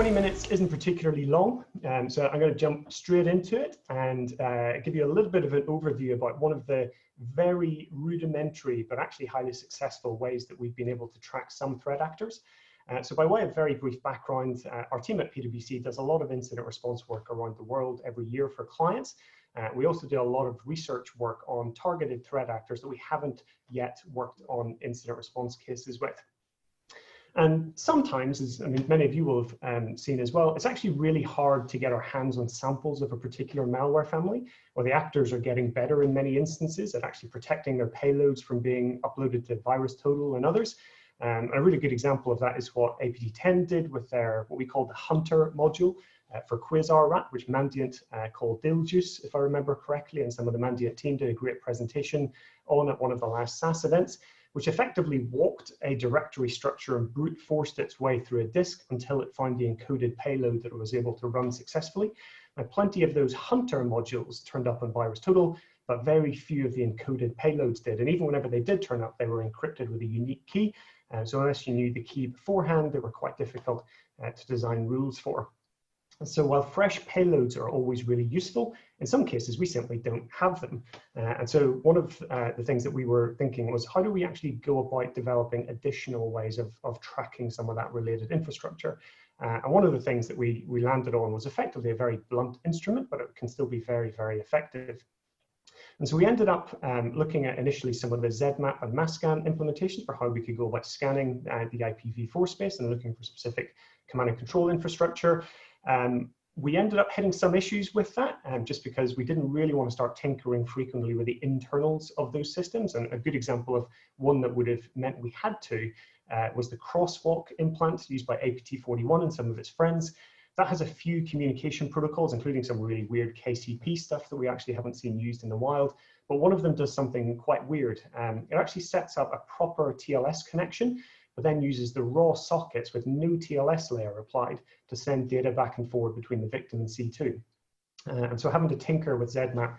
20 minutes isn't particularly long, so I'm going to jump straight into it and give you a little bit of an overview about one of the very rudimentary but actually highly successful ways that we've been able to track some threat actors. So by way of very brief background, our team at PwC does a lot of incident response work around the world every year for clients. We also do a lot of research work on targeted threat actors that we haven't yet worked on incident response cases with. And sometimes, as many of you will have seen as well, it's actually really hard to get our hands on samples of a particular malware family, or the actors are getting better in many instances at actually protecting their payloads from being uploaded to VirusTotal and others. A really good example of that is what APT10 did with their what we call the Hunter module for QuizRRat, which Mandiant called Diljuice, if I remember correctly, and some of the Mandiant team did a great presentation on at one of the last SAS events, which effectively walked a directory structure and brute forced its way through a disk until it found the encoded payload that it was able to run successfully. Now, plenty of those Hunter modules turned up on VirusTotal, but very few of the encoded payloads did. And even whenever they did turn up, they were encrypted with a unique key. So unless you knew the key beforehand, they were quite difficult to design rules for. So while fresh payloads are always really useful, in some cases we simply don't have them. And so one of the things that we were thinking was, how do we actually go about developing additional ways of tracking some of that related infrastructure? And one of the things that we landed on was effectively a very blunt instrument, but it can still be very, very effective. And so we ended up looking at initially some of the ZMAP and MASSCAN implementations for how we could go about scanning the IPv4 space and looking for specific command and control infrastructure. We ended up hitting some issues with that just because we didn't really want to start tinkering frequently with the internals of those systems. And a good example of one that would have meant we had to was the crosswalk implant used by APT41 and some of its friends. That has a few communication protocols, including some really weird KCP stuff that we actually haven't seen used in the wild. But one of them does something quite weird. It actually sets up a proper TLS connection, but then uses the raw sockets with no TLS layer applied to send data back and forward between the victim and C2. And so having to tinker with ZMAP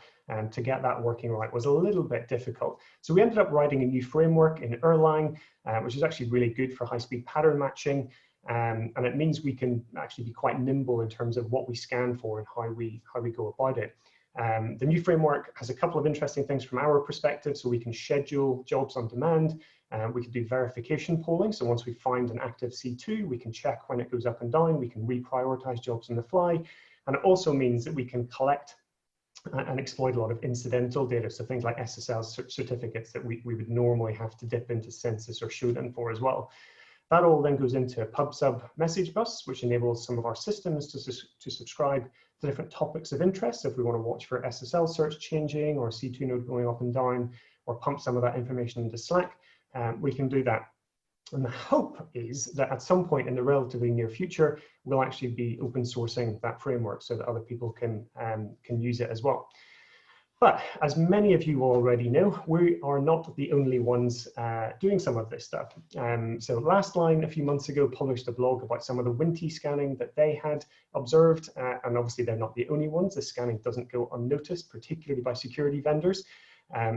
to get that working right was a little bit difficult. So we ended up writing a new framework in Erlang, which is actually really good for high-speed pattern matching. And it means we can actually be quite nimble in terms of what we scan for and how we go about it. The new framework has a couple of interesting things from our perspective. So we can schedule jobs on demand. We can do verification polling. So once we find an active C2, we can check when it goes up and down. We can reprioritize jobs on the fly. And it also means that we can collect and exploit a lot of incidental data. So things like SSL certificates that we would normally have to dip into Census or Shodan for as well. That all then goes into a PubSub message bus, which enables some of our systems to subscribe to different topics of interest. So if we want to watch for SSL search changing or C2 node going up and down, or pump some of that information into Slack, we can do that. And the hope is that at some point in the relatively near future, we'll actually be open sourcing that framework so that other people can use it as well. But as many of you already know, we are not the only ones doing some of this stuff. So Last Line a few months ago published a blog about some of the Winty scanning that they had observed. And obviously they're not the only ones. The scanning doesn't go unnoticed, particularly by security vendors.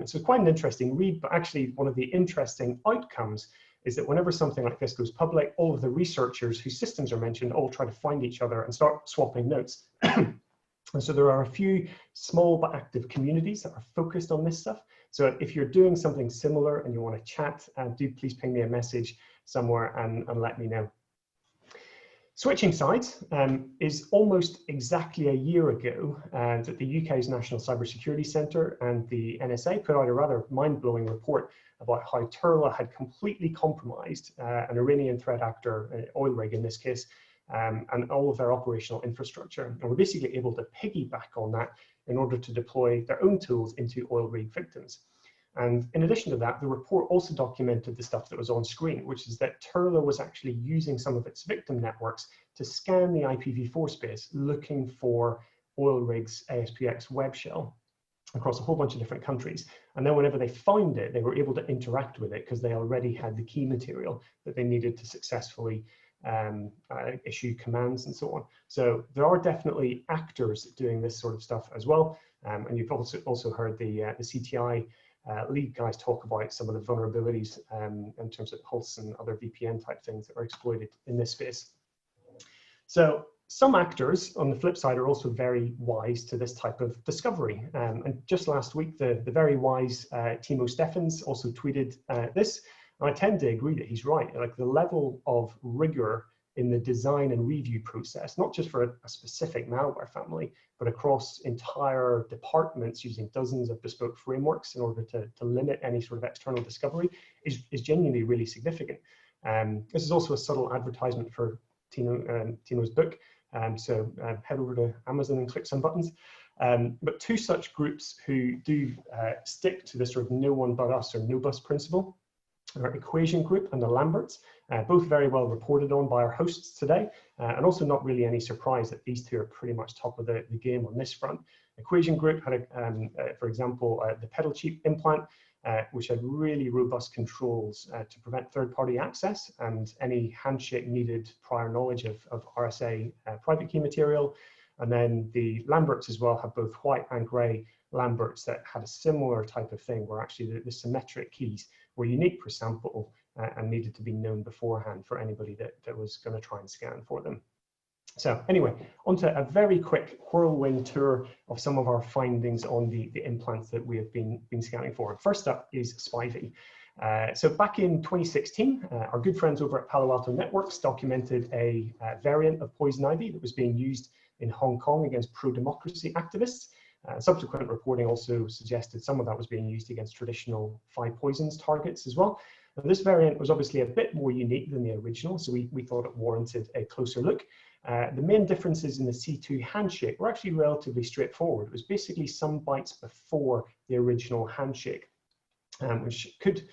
So quite an interesting read, but actually one of the interesting outcomes is that whenever something like this goes public, all of the researchers whose systems are mentioned all try to find each other and start swapping notes. And so there are a few small but active communities that are focused on this stuff. So if you're doing something similar and you want to chat, do please ping me a message somewhere and let me know. Switching sides is almost exactly a year ago that the UK's National Cybersecurity Centre and the NSA put out a rather mind-blowing report about how Turla had completely compromised an Iranian threat actor, an oil rig in this case, and all of their operational infrastructure. And we're basically able to piggyback on that in order to deploy their own tools into oil rig victims. And in addition to that, the report also documented the stuff that was on screen, which is that Turla was actually using some of its victim networks to scan the IPv4 space, looking for oil rigs ASPX web shell across a whole bunch of different countries. And then whenever they found it, they were able to interact with it because they already had the key material that they needed to successfully issue commands and so on. So there are definitely actors doing this sort of stuff as well. And you've also heard the CTI lead guys talk about some of the vulnerabilities in terms of Pulse and other VPN type things that are exploited in this space. So some actors on the flip side are also very wise to this type of discovery. And just last week, the very wise Timo Steffens also tweeted this. And I tend to agree that he's right. Like the level of rigor in the design and review process, not just for a specific malware family, but across entire departments using dozens of bespoke frameworks in order to limit any sort of external discovery is genuinely really significant. This is also a subtle advertisement for Timo's book. So head over to Amazon and click some buttons. But two such groups who do stick to this sort of no one but us or no bus principle are Equation Group and the Lamberts, both very well reported on by our hosts today, and also not really any surprise that these two are pretty much top of the game on this front. Equation Group had, for example, the pedal cheap implant, which had really robust controls to prevent third-party access and any handshake needed prior knowledge of RSA private key material. And then the Lamberts as well have both white and grey Lamberts that had a similar type of thing where actually the symmetric keys were unique per sample and needed to be known beforehand for anybody that was going to try and scan for them. So anyway, onto a very quick whirlwind tour of some of our findings on the implants that we have been scanning for. First up is SpyV. So back in 2016, our good friends over at Palo Alto Networks documented a variant of poison ivy that was being used in Hong Kong against pro-democracy activists. Subsequent reporting also suggested some of that was being used against traditional 5 poisons targets as well. Now, this variant was obviously a bit more unique than the original, so we thought it warranted a closer look. The main differences in the C2 handshake were actually relatively straightforward. It was basically some bytes before the original handshake, which could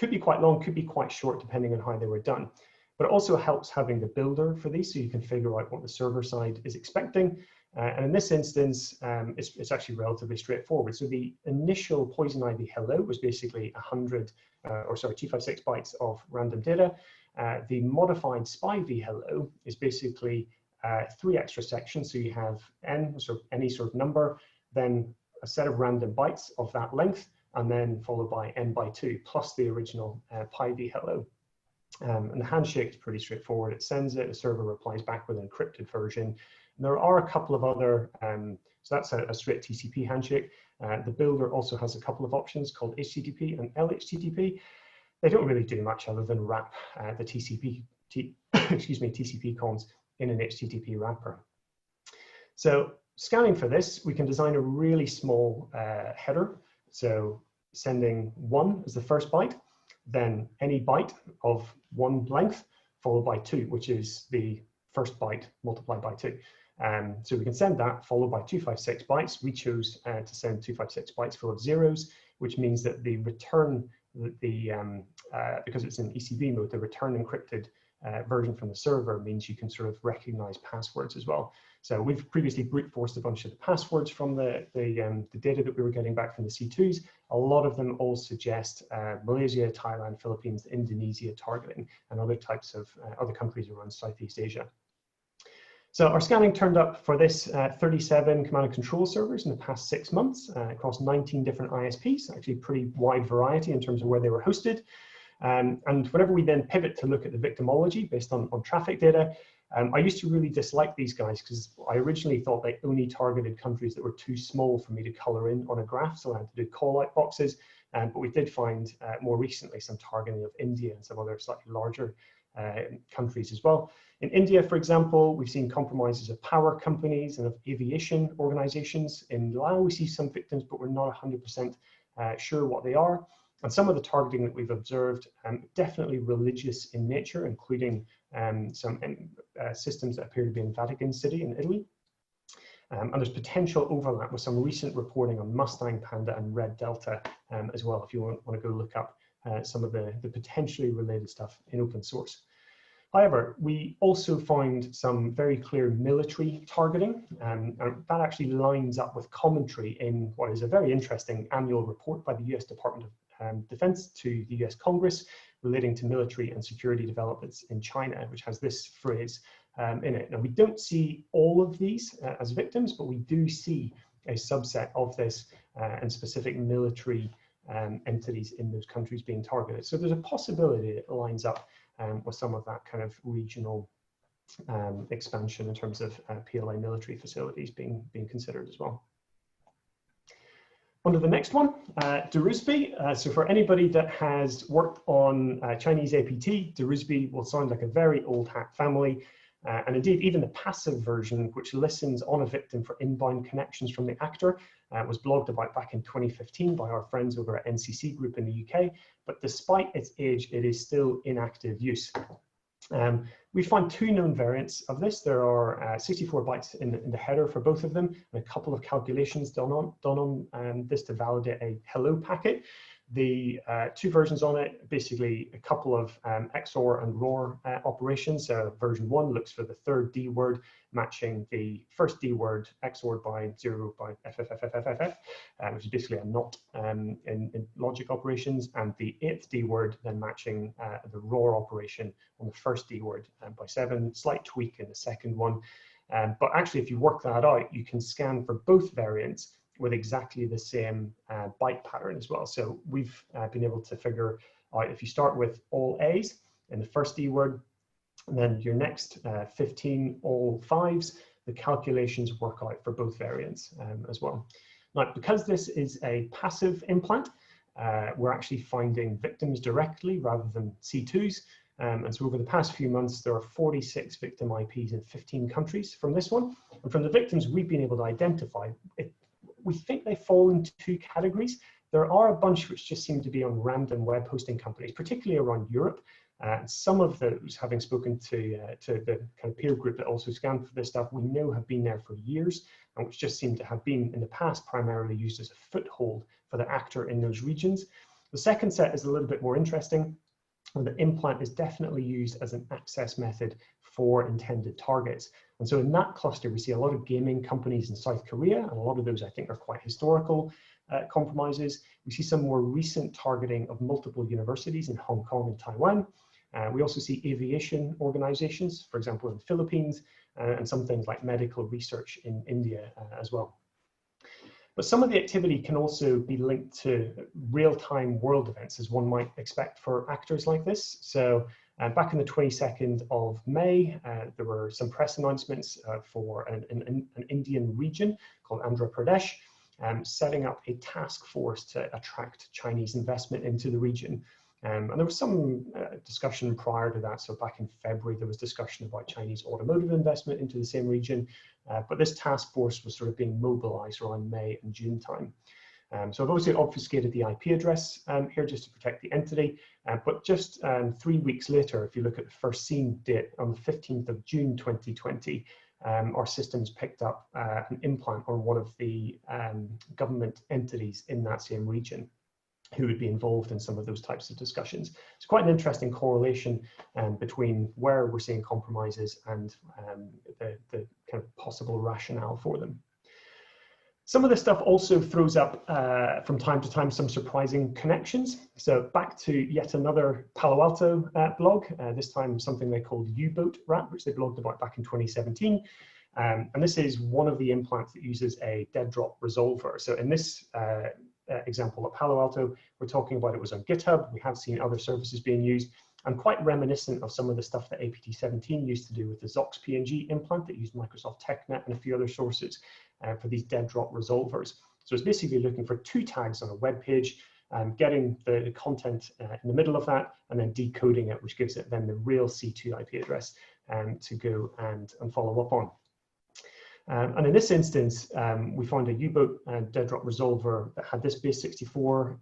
be quite long, could be quite short, depending on how they were done. But it also helps having the builder for these, so you can figure out what the server side is expecting. And in this instance, it's actually relatively straightforward. So the initial poison ivy hello was basically 256 bytes of random data. The modified SpyV hello is basically 3 extra sections. So you have n, so any sort of number, then a set of random bytes of that length, and then followed by n by 2 plus the original PyV hello. And the handshake is pretty straightforward. It sends it, the server replies back with an encrypted version. And there are a couple of other, so that's a straight TCP handshake. The builder also has a couple of options called HTTP and LHTTP. They don't really do much other than wrap the TCP comms in an HTTP wrapper. So scanning for this, we can design a really small header. So sending 1 as the first byte, then any byte of 1 length followed by 2, which is the first byte multiplied by 2. So we can send that followed by 256 bytes. We chose to send 256 bytes full of zeros, which means that the return, because it's in ECV mode, the return encrypted version from the server means you can sort of recognize passwords as well. So we've previously brute forced a bunch of the passwords from the data that we were getting back from the C2s. A lot of them all suggest Malaysia, Thailand, Philippines, Indonesia targeting, and other types of other countries around Southeast Asia. So our scanning turned up for this 37 command and control servers in the past 6 months across 19 different ISPs, actually pretty wide variety in terms of where they were hosted. And whenever we then pivot to look at the victimology based on traffic data, I used to really dislike these guys because I originally thought they only targeted countries that were too small for me to color in on a graph, so I had to do call-out boxes. But we did find more recently some targeting of India and some other slightly larger countries as well. In India, for example, we've seen compromises of power companies and of aviation organizations. In Laos, we see some victims, but we're not 100% sure what they are. And some of the targeting that we've observed, definitely religious in nature, including some systems that appear to be in Vatican City in Italy. And there's potential overlap with some recent reporting on Mustang Panda and Red Delta as well, if you want to go look up some of the potentially related stuff in open source. However, we also find some very clear military targeting, and that actually lines up with commentary in what is a very interesting annual report by the US Department of Defense to the US Congress relating to military and security developments in China, which has this phrase in it. Now, we don't see all of these as victims, but we do see a subset of this and specific military entities in those countries being targeted. So there's a possibility it lines up with some of that kind of regional expansion in terms of PLA military facilities being considered as well. On to the next one, De-Rusby. So for anybody that has worked on Chinese APT, De-Rusby will sound like a very old hat family. And indeed, even the passive version, which listens on a victim for inbound connections from the actor, was blogged about back in 2015 by our friends over at NCC Group in the UK. But despite its age, it is still in active use. We find two known variants of this. There are 64 bytes in the header for both of them, and a couple of calculations done on this to validate a hello packet. The two versions on it, basically a couple of XOR and ROR operations. So version 1 looks for the third D word, matching the first D word XORed by 0 by FFFFFF, which is basically a not in logic operations, and the 8th D word then matching the ROR operation on the first D word by 7, slight tweak in the second one. But actually, if you work that out, you can scan for both variants with exactly the same byte pattern as well. So we've been able to figure out if you start with all A's in the first D word, and then your next 15 all 5s, the calculations work out for both variants as well. Now, because this is a passive implant, we're actually finding victims directly rather than C2s. And so over the past few months, there are 46 victim IPs in 15 countries from this one. And from the victims we've been able to identify, we think they fall into two categories. There are a bunch which just seem to be on random web hosting companies, particularly around Europe. Some of those, having spoken to the kind of peer group that also scanned for this stuff, we know have been there for years, and which just seem to have been in the past primarily used as a foothold for the actor in those regions. The second set is a little bit more interesting, and the implant is definitely used as an access method for intended targets. And so in that cluster, we see a lot of gaming companies in South Korea, and a lot of those I think are quite historical compromises. We see some more recent targeting of multiple universities in Hong Kong and Taiwan. We also see aviation organizations, for example, in the Philippines, and some things like medical research in India as well. But some of the activity can also be linked to real-time world events, as one might expect for actors like this. So back in the 22nd of May, there were some press announcements for an Indian region called Andhra Pradesh, setting up a task force to attract Chinese investment into the region. And there was some discussion prior to that. So back in February, there was discussion about Chinese automotive investment into the same region. But this task force was sort of being mobilized around May and June time. So I've obviously obfuscated the IP address here just to protect the entity. But just 3 weeks later, if you look at the first seen date on the 15th of June 2020, our systems picked up an implant on one of the government entities in that same region who would be involved in some of those types of discussions. It's quite an interesting correlation between where we're seeing compromises and the kind of possible rationale for them. Some of this stuff also throws up from time to time some surprising connections. So back to yet another Palo Alto blog, this time something they called U-Boat Rat, which they blogged about back in 2017. And this is one of the implants that uses a dead drop resolver. So in this example at Palo Alto, we're talking about it was on GitHub. We have seen other services being used, and quite reminiscent of some of the stuff that APT17 used to do with the Zox PNG implant that used Microsoft TechNet and a few other sources for these dead drop resolvers. So it's basically looking for two tags on a web page, getting the content in the middle of that, and then decoding it, which gives it then the real C2 IP address to go and follow up on. And in this instance, we found a U-Boat dead drop resolver that had this base 64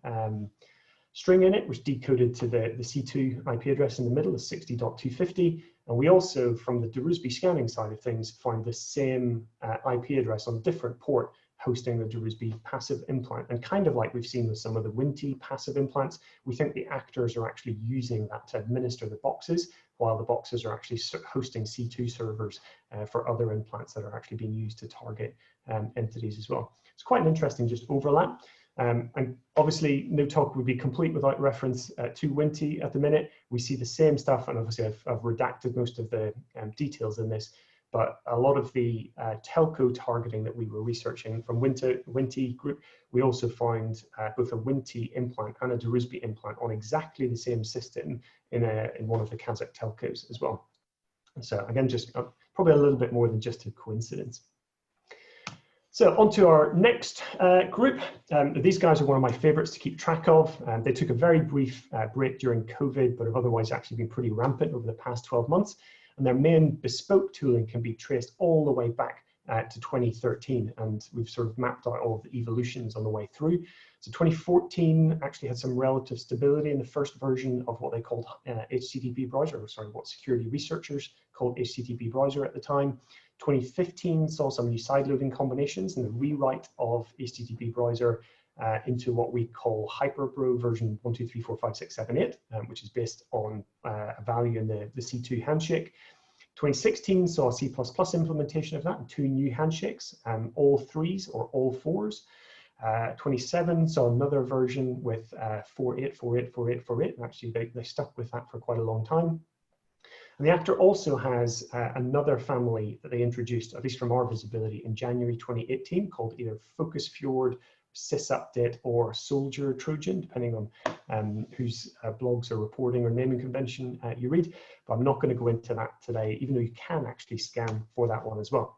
string in it, which decoded to the C2 IP address in the middle of 60.250. And we also, from the De-Rusby scanning side of things, find the same IP address on a different port hosting the De-Rusby passive implant. And kind of like we've seen with some of the Winty passive implants, we think the actors are actually using that to administer the boxes, while the boxes are actually hosting C2 servers for other implants that are actually being used to target entities as well. It's quite an interesting just overlap. And obviously, no talk would be complete without reference to Winty at the minute. We see the same stuff, and obviously I've redacted most of the details in this, but a lot of the telco targeting that we were researching from Winty group, we also found both a Winty implant and a De-Rusby implant on exactly the same system in one of the Kazakh telcos as well. So again, just probably a little bit more than just a coincidence. So on to our next group. These guys are one of my favorites to keep track of. They took a very brief break during COVID, but have otherwise actually been pretty rampant over the past 12 months. And their main bespoke tooling can be traced all the way back to 2013. And we've sort of mapped out all of the evolutions on the way through. So 2014 actually had some relative stability in the first version of what they called HTTP browser, or sorry, what security researchers called HTTP browser at the time. 2015 saw some new sideloading combinations and the rewrite of HTTP browser into what we call HyperBro version 1234567 which is based on a value in the C2 handshake. 2016 saw a C++ implementation of that, and 2 new handshakes, all 3s or all 4s. 27 saw another version with 48484848, and actually they stuck with that for quite a long time. And the actor also has another family that they introduced, at least from our visibility, in January 2018, called either Focus Fjord, SysUpdate, or Soldier Trojan, depending on whose blogs or reporting or naming convention you read. But I'm not going to go into that today, even though you can actually scan for that one as well.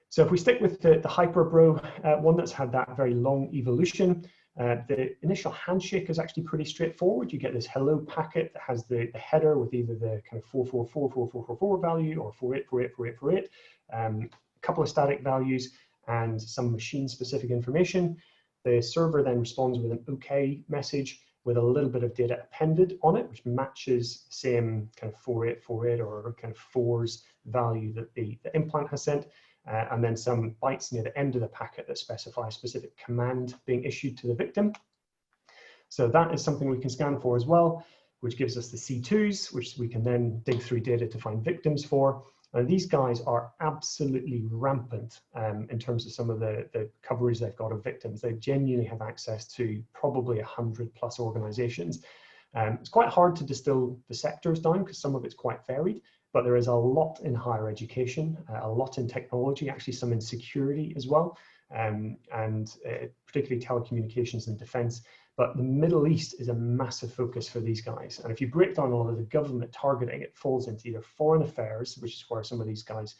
So if we stick with the HyperBro one that's had that very long evolution, the initial handshake is actually pretty straightforward. You get this hello packet that has the header with either the kind of 4444444 value or 48484848, a couple of static values and some machine specific information. The server then responds with an OK message with a little bit of data appended on it, which matches the same kind of 4848 or kind of 4's value that the implant has sent. And then some bytes near the end of the packet that specify a specific command being issued to the victim. So that is something we can scan for as well, which gives us the C2s, which we can then dig through data to find victims for. And these guys are absolutely rampant in terms of some of the coverage they've got of victims. They genuinely have access to probably 100+ organizations. It's quite hard to distill the sectors down because some of it's quite varied. But there is a lot in higher education, a lot in technology, actually some in security as well, and particularly telecommunications and defense. But the Middle East is a massive focus for these guys. And if you break down a lot of the government targeting, it falls into either foreign affairs, which is where some of these guys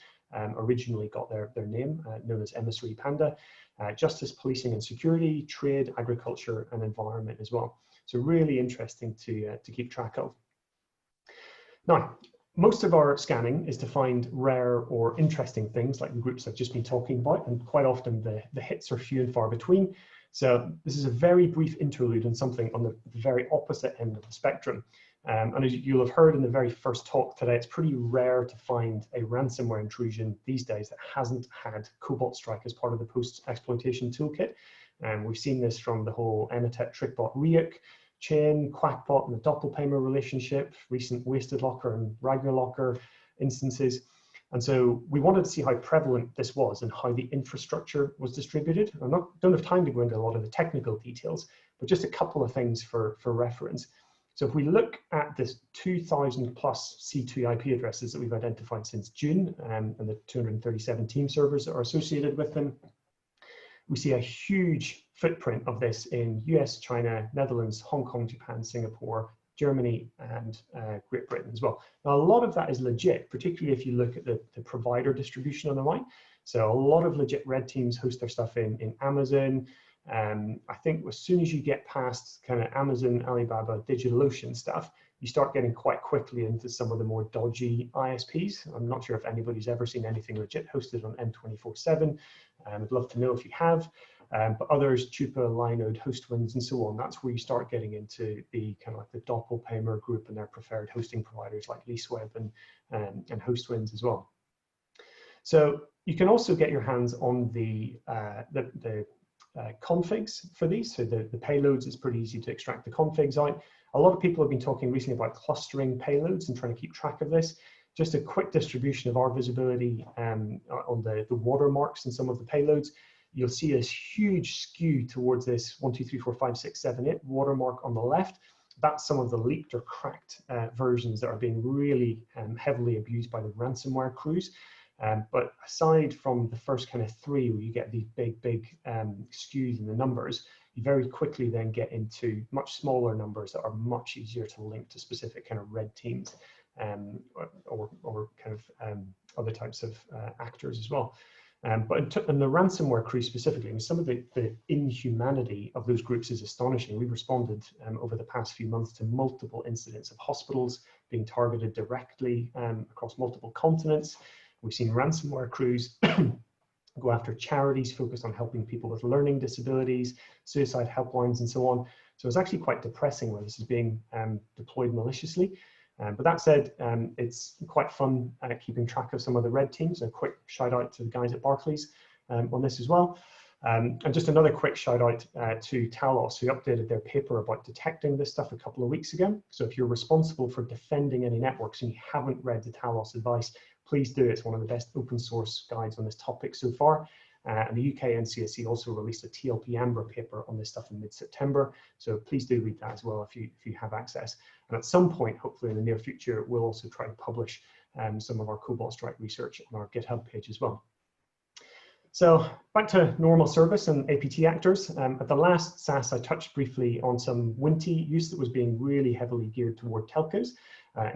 originally got their name, known as Emissary Panda, justice, policing and security, trade, agriculture and environment as well. So really interesting to keep track of. Now, most of our scanning is to find rare or interesting things like the groups I've just been talking about, and quite often the hits are few and far between. So this is a very brief interlude on something on the very opposite end of the spectrum. And as you'll have heard in the very first talk today, it's pretty rare to find a ransomware intrusion these days that hasn't had Cobalt Strike as part of the post-exploitation toolkit. And we've seen this from the whole Emitet TrickBot Ryuk chain, Quackbot and the Doppelpaymer relationship, recent Wasted Locker and Ragnar Locker instances. And so we wanted to see how prevalent this was and how the infrastructure was distributed. I don't have time to go into a lot of the technical details, but just a couple of things for reference. So if we look at this 2,000+ C2 IP addresses that we've identified since June, and the 237 team servers that are associated with them, we see a huge footprint of this in US, China, Netherlands, Hong Kong, Japan, Singapore, Germany, and Great Britain as well. Now, a lot of that is legit, particularly if you look at the provider distribution on the right. So a lot of legit red teams host their stuff in Amazon. I think as soon as you get past kind of Amazon, Alibaba, DigitalOcean stuff, you start getting quite quickly into some of the more dodgy ISPs. I'm not sure if anybody's ever seen anything legit hosted on M24/7. I'd love to know if you have, but others, Chupa, Linode, Hostwinds, and so on, that's where you start getting into the kind of like the Doppelpaymer group and their preferred hosting providers like LeaseWeb and Hostwinds as well. So you can also get your hands on the configs for these. So the payloads, it's pretty easy to extract the configs out. A lot of people have been talking recently about clustering payloads and trying to keep track of this. Just a quick distribution of our visibility on the watermarks and some of the payloads. You'll see this huge skew towards this 1, 2, 3, 4, 5, 6, 7, 8 watermark on the left. That's some of the leaked or cracked versions that are being really heavily abused by the ransomware crews. But aside from the first kind of 3, where you get these big skews in the numbers, you very quickly then get into much smaller numbers that are much easier to link to specific kind of red teams. or kind of other types of actors as well. But in the ransomware crew specifically, I mean, some of the inhumanity of those groups is astonishing. We've responded over the past few months to multiple incidents of hospitals being targeted directly across multiple continents. We've seen ransomware crews go after charities focused on helping people with learning disabilities, suicide helplines, and so on. So it's actually quite depressing when this is being deployed maliciously. But that said, it's quite fun keeping track of some of the red teams. A quick shout out to the guys at Barclays on this as well. And just another quick shout out to Talos, who updated their paper about detecting this stuff a couple of weeks ago. So if you're responsible for defending any networks and you haven't read the Talos advice, please do. It's one of the best open source guides on this topic so far. And the UK NCSC also released a TLP Amber paper on this stuff in mid-September. So please do read that as well if you have access. And at some point, hopefully in the near future, we'll also try to publish some of our Cobalt Strike research on our GitHub page as well. So back to normal service and APT actors. At the last SAS, I touched briefly on some Winty use that was being really heavily geared toward telcos.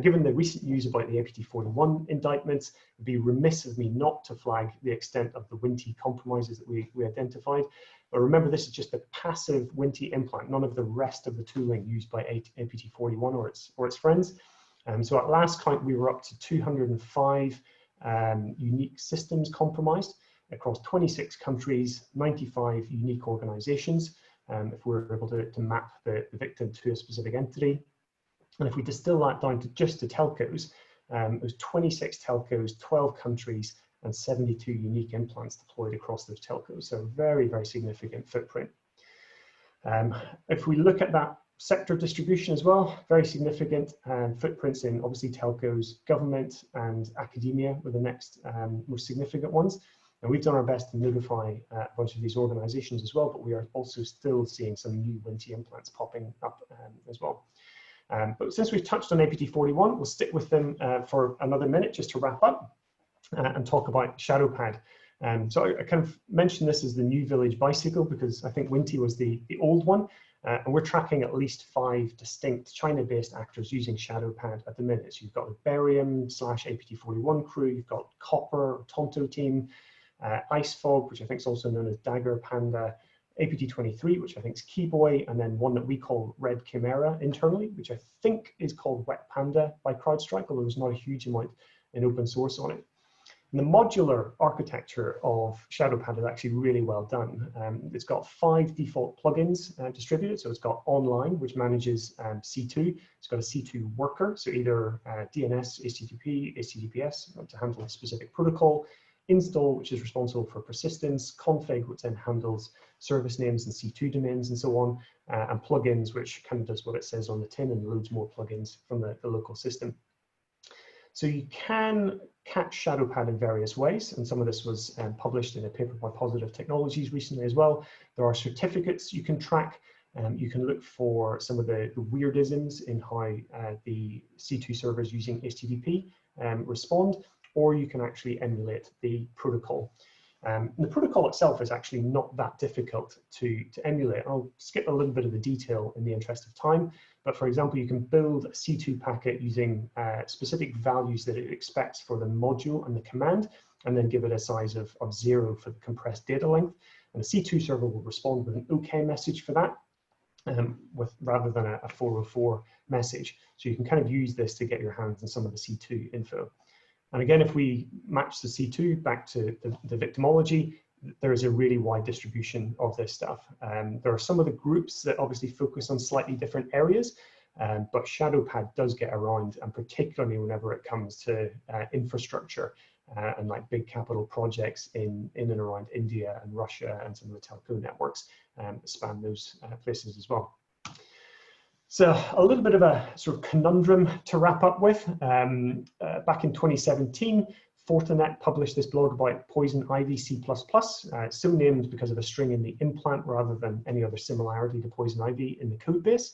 Given the recent news about the APT41 indictments, it would be remiss of me not to flag the extent of the Winty compromises that we identified. But remember, this is just the passive Winty implant, none of the rest of the tooling used by APT41 or its friends. So at last count, we were up to 205 unique systems compromised across 26 countries, 95 unique organizations, if we're able to map the victim to a specific entity. And if we distill that down to just the telcos, it was 26 telcos, 12 countries, and 72 unique implants deployed across those telcos. So very, very significant footprint. If we look at that sector distribution as well, very significant footprints in obviously telcos, government, and academia were the next most significant ones. And we've done our best to notify a bunch of these organizations as well, but we are also still seeing some new Winty implants popping up as well. But since we've touched on APT41, we'll stick with them for another minute just to wrap up and talk about ShadowPad. So I kind of mentioned this as the new village bicycle because I think Winty was the old one. And we're tracking at least 5 distinct China-based actors using ShadowPad at the minute. So you've got the Barium/APT41 crew, you've got Copper, Tonto team, IceFog, which I think is also known as Dagger Panda, APT23, which I think is Keyboy, and then one that we call Red Chimera internally, which I think is called Wet Panda by CrowdStrike, although there's not a huge amount in open source on it. And the modular architecture of ShadowPad is actually really well done. It's got 5 default plugins distributed. So it's got online, which manages C2. It's got a C2 worker, so either DNS, HTTP, HTTPS to handle a specific protocol. Install, which is responsible for persistence, config, which then handles service names and C2 domains and so on, and plugins, which kind of does what it says on the tin and loads more plugins from the local system. So you can catch ShadowPad in various ways, and some of this was published in a paper by Positive Technologies recently as well. There are certificates you can track. You can look for some of the weirdisms in how the C2 servers using HTTP respond, or you can actually emulate the protocol. The protocol itself is actually not that difficult to emulate. I'll skip a little bit of the detail in the interest of time, but for example, you can build a C2 packet using specific values that it expects for the module and the command, and then give it a size of 0 for the compressed data length. And the C2 server will respond with an OK message for that, rather than a 404 message. So you can kind of use this to get your hands on some of the C2 info. And again, if we match the C2 back to the victimology, there is a really wide distribution of this stuff. There are some of the groups that obviously focus on slightly different areas, but ShadowPad does get around, and particularly whenever it comes to infrastructure and like big capital projects in and around India and Russia and some of the telco networks span those places as well. So a little bit of a sort of conundrum to wrap up with. Back in 2017, Fortinet published this blog about Poison Ivy C++. It's so named because of a string in the implant rather than any other similarity to Poison Ivy in the code base.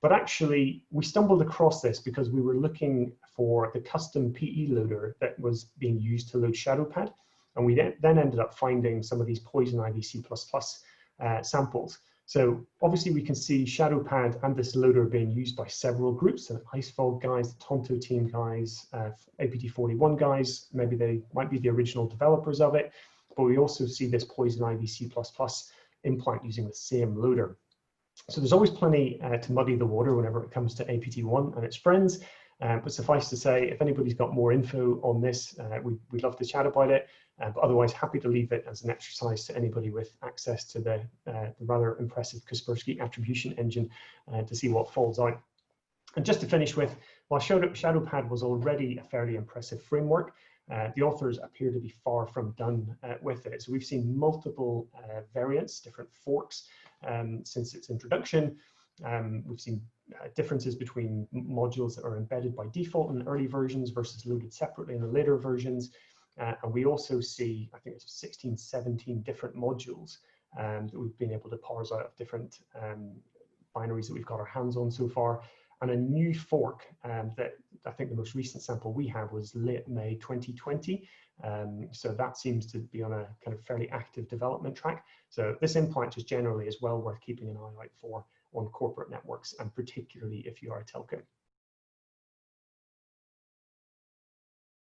But actually, we stumbled across this because we were looking for the custom PE loader that was being used to load ShadowPad. And we then ended up finding some of these Poison Ivy C++ samples. So obviously we can see ShadowPad and this loader being used by several groups, so the IceFog guys, the Tonto team guys, APT41 guys, maybe they might be the original developers of it, but we also see this Poison Ivy C++ implant using the same loader. So there's always plenty to muddy the water whenever it comes to APT1 and its friends, but suffice to say, if anybody's got more info on this, we'd love to chat about it. But otherwise, happy to leave it as an exercise to anybody with access to the rather impressive Kaspersky attribution engine to see what falls out. And just to finish with, while ShadowPad was already a fairly impressive framework, the authors appear to be far from done with it. So we've seen multiple variants, different forks since its introduction. We've seen differences between modules that are embedded by default in early versions versus loaded separately in the later versions. And we also see, I think it's 16, 17 different modules that we've been able to parse out of different binaries that we've got our hands on so far. And a new fork that I think the most recent sample we have was late May 2020. So that seems to be on a kind of fairly active development track. So this implant just generally is well worth keeping an eye out for on corporate networks, and particularly if you are a telco.